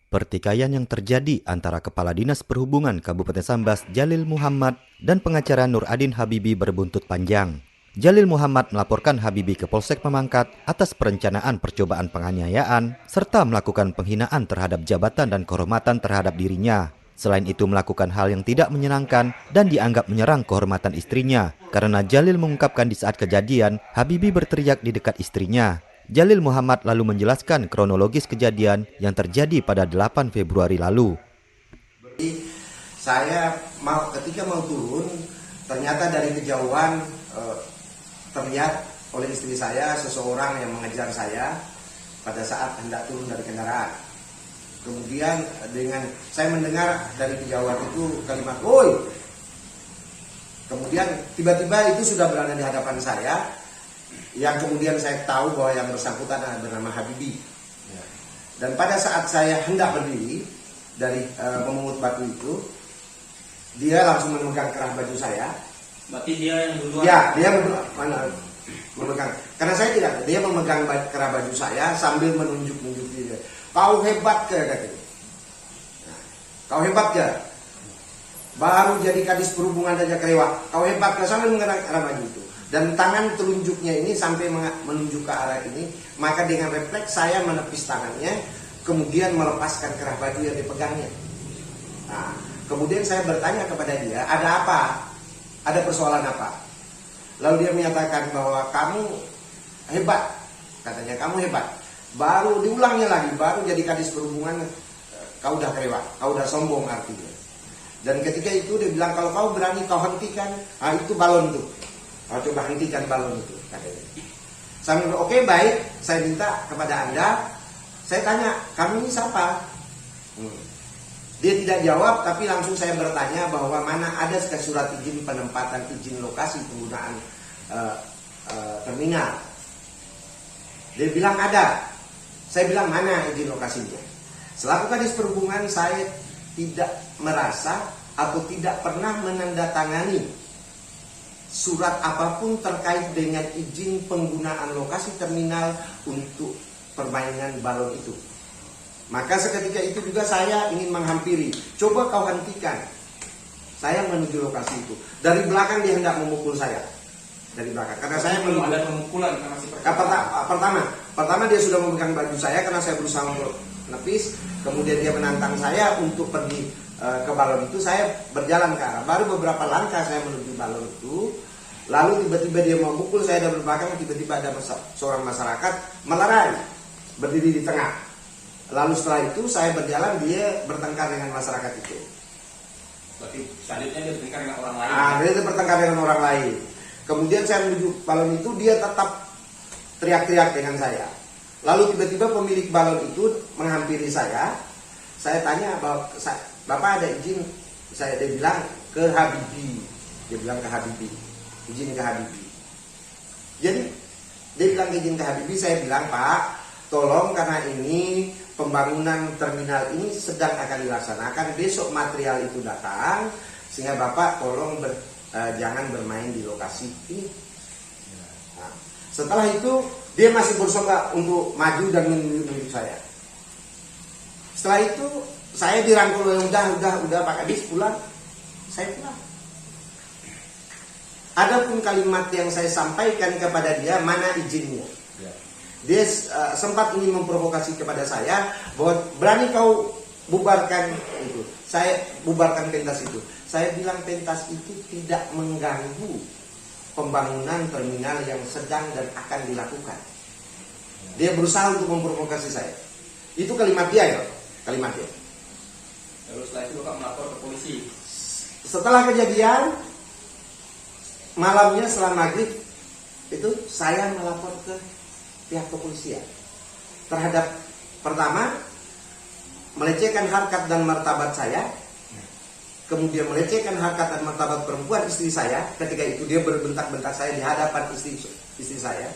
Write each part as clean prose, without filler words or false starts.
Pertikaian yang terjadi antara Kepala Dinas Perhubungan Kabupaten Sambas Jalil Muhammad dan pengacara Nur Adin Habibi berbuntut panjang. Jalil Muhammad melaporkan Habibi ke Polsek Pemangkat atas perencanaan percobaan penganiayaan serta melakukan penghinaan terhadap jabatan dan kehormatan terhadap dirinya. Selain itu melakukan hal yang tidak menyenangkan dan dianggap menyerang kehormatan istrinya karena Jalil mengungkapkan di saat kejadian Habibi berteriak di dekat istrinya. Jalil Muhammad lalu menjelaskan kronologis kejadian yang terjadi pada 8 Februari lalu. Saya ketika mau turun, ternyata dari kejauhan terlihat oleh istri saya seseorang yang mengejar saya pada saat hendak turun dari kendaraan. Kemudian saya mendengar dari kejauhan itu kalimat "woi". Kemudian tiba-tiba itu sudah berada di hadapan saya, yang kemudian saya tahu bahwa yang bersangkutan adalah bernama Habibi. Dan pada saat saya hendak berdiri dari memungut batu itu, dia langsung memegang kerah baju saya. Berarti dia yang duluan? Ya, dia memegang. Karena saya tidak, dia memegang kerah baju saya sambil menunjuk-nunjuk dia. Kau hebat ke? Katanya. Nah, kau hebat ke? Baru jadi kadis perhubungan saja kelewat. Kau hebat ke? Sambil mengenang kerah baju itu. Dan tangan telunjuknya ini sampai menunjuk ke arah ini. Maka dengan refleks saya menepis tangannya, kemudian melepaskan kerah baju yang dipegangnya. Nah, kemudian saya bertanya kepada dia, ada apa? Ada persoalan apa? Lalu dia menyatakan bahwa kamu hebat. Katanya kamu hebat. Baru diulangnya lagi, baru jadi kadis perhubungan, kau udah kelewat, kau udah sombong artinya. Dan ketika itu dia bilang, kalau kau berani kau hentikan, itu balon tuh. Kau coba hentikan balon itu, katanya. Saya bilang, oke, baik, saya minta kepada Anda. Saya tanya, kamu ini siapa? Dia tidak jawab, tapi langsung saya bertanya bahwa mana ada surat izin penempatan, izin lokasi penggunaan terminal. Dia bilang ada. Saya bilang, mana izin lokasinya? Selaku kadis perhubungan, saya tidak merasa atau tidak pernah menandatangani surat apapun terkait dengan izin penggunaan lokasi terminal untuk permainan balon itu. Maka seketika itu juga saya ingin menghampiri. Coba kau hentikan. Saya menuju lokasi itu. Dari belakang dia hendak memukul saya. Dari belakang. Karena saya belum ada pemukulan karena pertama dia sudah memegang baju saya karena saya berusaha untuk menepis. Kemudian dia menantang saya untuk pergi ke balon itu. Saya berjalan ke arah. Baru beberapa langkah saya menuju balon itu. Lalu tiba-tiba dia mau mukul saya dari belakang. Tiba-tiba ada seorang masyarakat melerai, berdiri di tengah. Lalu setelah itu saya berjalan, dia bertengkar dengan masyarakat itu. Berarti selanjutnya dia bertengkar dengan orang lain? Dia bertengkar dengan orang lain. Kemudian saya menuju balon itu, dia tetap teriak-teriak dengan saya. Lalu tiba-tiba pemilik balon itu menghampiri saya. Saya tanya, Bapak ada izin? Dia bilang ke Habibi. Dia bilang ke Habibi, izin ke Habibi. Jadi dia bilang izin ke Habibi. Saya bilang, Pak, tolong karena ini pembangunan terminal ini sedang akan dilaksanakan. Besok material itu datang, sehingga Bapak tolong jangan bermain di lokasi ini. Nah, setelah itu dia masih berusaha untuk maju dan menunjuk saya. Setelah itu saya dirangkul, udah Pak Kadis pulang. Saya pulang. Adapun kalimat yang saya sampaikan kepada dia, mana izinnya? Dia sempat ingin memprovokasi kepada saya bahwa berani kau bubarkan itu. Saya bubarkan pentas itu. Saya bilang pentas itu tidak mengganggu pembangunan terminal yang sedang dan akan dilakukan. Dia berusaha untuk memprovokasi saya. Itu kalimat dia ya, kalimat dia. Lalu setelah itu Bapak melapor ke polisi. Setelah kejadian malamnya setelah maghrib itu saya melapor ke pihak kepolisian terhadap pertama melecehkan harkat dan martabat saya, kemudian melecehkan harkat dan martabat perempuan istri saya. Ketika itu dia berbentak-bentak saya di hadapan istri saya,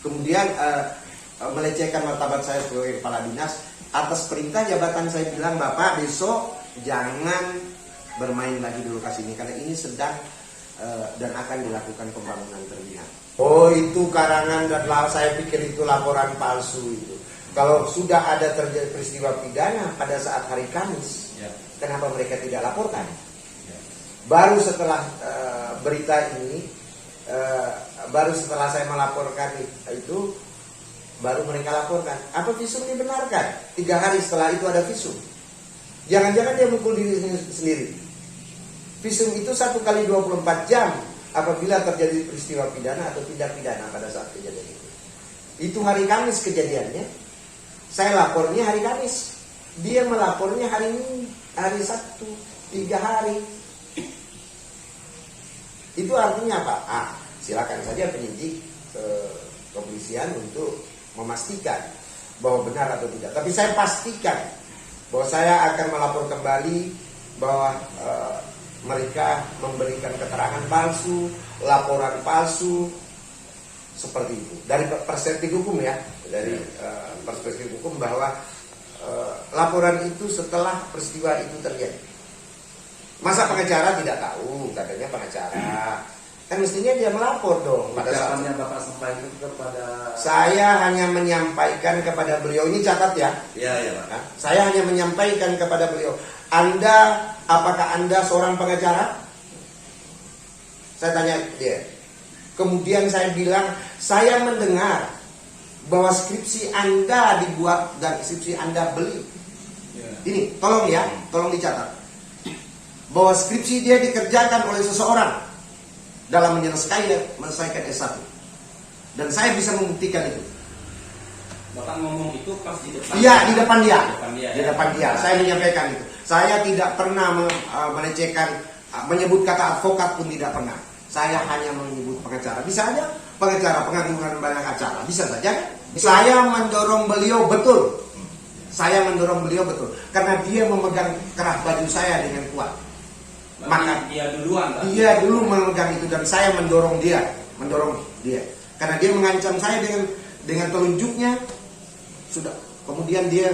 kemudian melecehkan martabat saya sebagai kepala dinas. Atas perintah jabatan saya bilang, Bapak besok jangan bermain lagi di lokasi ini karena ini sedang dan akan dilakukan pembangunan terminal. Oh, itu karangan dan saya pikir itu laporan palsu itu. Kalau sudah ada terjadi peristiwa pidana pada saat hari Kamis, Ya. kenapa mereka tidak laporkan? Ya. Baru setelah berita ini, baru setelah saya melaporkan itu, baru mereka laporkan. Apa visum dibenarkan? 3 hari setelah itu ada visum. Jangan-jangan dia mukul diri sendiri. Visum itu 1 kali 24 jam apabila terjadi peristiwa pidana atau tindak pidana pada saat kejadian itu. Itu hari Kamis kejadiannya. Saya lapornya hari Kamis. Dia melapornya hari Minggu, hari Sabtu, 3 hari. Itu artinya apa? Silakan saja penyidik kepolisian untuk memastikan bahwa benar atau tidak. Tapi saya pastikan bahwa saya akan melapor kembali bahwa mereka memberikan keterangan palsu, laporan palsu, seperti itu. Dari perspektif hukum ya, dari perspektif hukum bahwa laporan itu setelah peristiwa itu terjadi. Masa pengacara tidak tahu? Katanya pengacara. Kan mestinya dia melapor dong. Pada saat Bapak sampaikan kepada saya hanya menyampaikan kepada beliau, ini catat ya. ya Pak. Nah, saya hanya menyampaikan kepada beliau, apakah Anda seorang pengacara? Saya tanya dia. Kemudian saya bilang, saya mendengar bahwa skripsi Anda dibuat dan skripsi Anda beli. Ya. Ini, tolong ya, tolong dicatat. Bahwa skripsi dia dikerjakan oleh seseorang dalam menyelesaikan S1. Dan saya bisa membuktikan itu. Bapak ngomong itu pas di depan. Iya, di depan dia. Di ya. depan dia. Saya menyampaikan itu. Saya tidak pernah melecehkan, menyebut kata advokat pun tidak pernah. Saya hanya menyebut pengacara. Bisa aja pengacara, pengangguran banyak acara. Bisa saja kan? Saya mendorong beliau betul. Saya mendorong beliau betul. Karena dia memegang kerah baju saya dengan kuat. Maka dia duluan. dia dulu memegang itu dan saya mendorong dia. Karena dia mengancam saya dengan telunjuknya. Sudah. Kemudian dia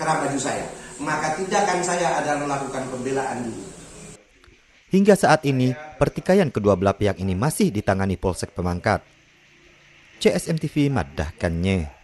kerah baju saya. Maka tindakan saya adalah melakukan pembelaan dulu. Hingga saat ini, pertikaian kedua belah pihak ini masih ditangani Polsek Pemangkat. CSM TV madahkannya.